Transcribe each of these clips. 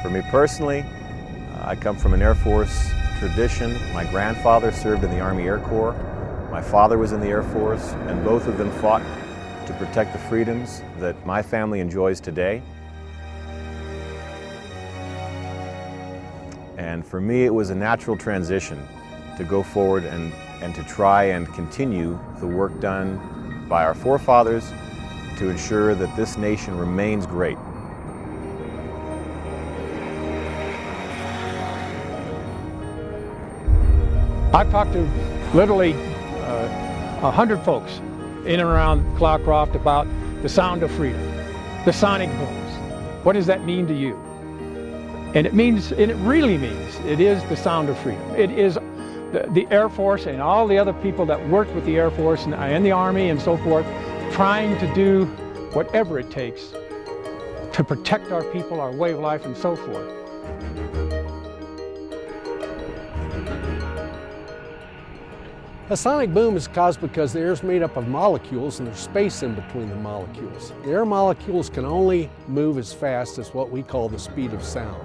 For me personally, I come from an Air Force tradition. My grandfather served in the Army Air Corps. My father was in the Air Force, and both of them fought to protect the freedoms that my family enjoys today. And for me, it was a natural transition to go forward and to try and continue the work done by our forefathers to ensure that this nation remains great. I've talked to literally 100 folks in and around Cloudcroft about the sound of freedom, the sonic booms. What does that mean to you? And it really means, it is the sound of freedom. It is the Air Force and all the other people that work with the Air Force and the Army and so forth, trying to do whatever it takes to protect our people, our way of life, and so forth. A sonic boom is caused because the air is made up of molecules and there's space in between the molecules. The air molecules can only move as fast as what we call the speed of sound.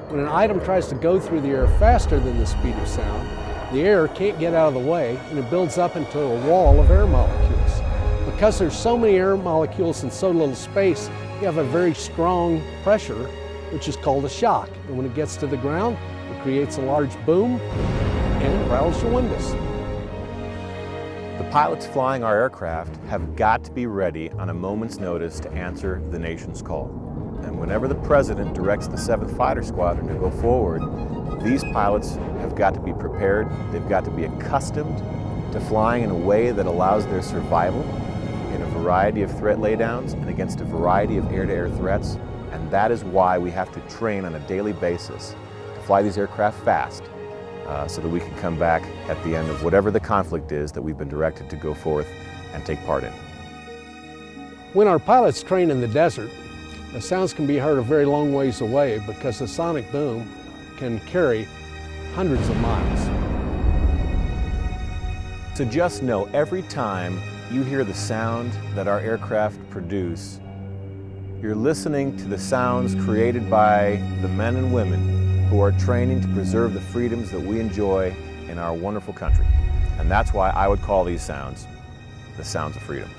When an item tries to go through the air faster than the speed of sound, the air can't get out of the way and it builds up into a wall of air molecules. Because there's so many air molecules in so little space, you have a very strong pressure, which is called a shock. And when it gets to the ground, it creates a large boom and it rattles your windows. The pilots flying our aircraft have got to be ready on a moment's notice to answer the nation's call. And whenever the President directs the 7th Fighter Squadron to go forward, these pilots have got to be prepared. They've got to be accustomed to flying in a way that allows their survival in a variety of threat laydowns and against a variety of air-to-air threats. And that is why we have to train on a daily basis to fly these aircraft fast, so that we can come back at the end of whatever the conflict is that we've been directed to go forth and take part in. When our pilots train in the desert, the sounds can be heard a very long ways away because the sonic boom can carry hundreds of miles. So just know, every time you hear the sound that our aircraft produce, you're listening to the sounds created by the men and women who are training to preserve the freedoms that we enjoy in our wonderful country. And that's why I would call these sounds the sounds of freedom.